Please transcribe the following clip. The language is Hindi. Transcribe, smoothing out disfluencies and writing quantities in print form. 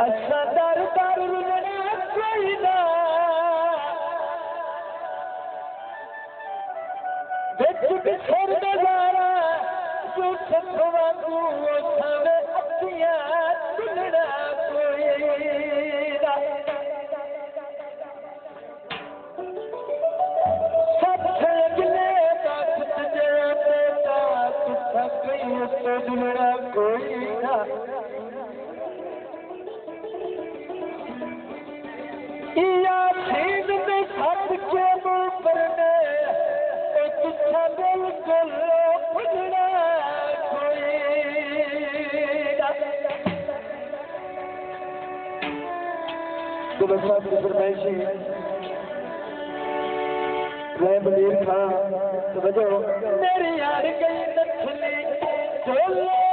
अच्छा दर दर कोई ना बिछड़ नजारा जो छवा तू छवे अखियां चुनड़ा कोई ना सब छलकने का कुछ जते का कुछ कहीं तो चुनड़ा कोई ना या छीन में छत के ऊपर में एक छबल को फुटना कोई तो बस बात की फरमाइशी रहमदीर खां तो बजो मेरी यार गई नथली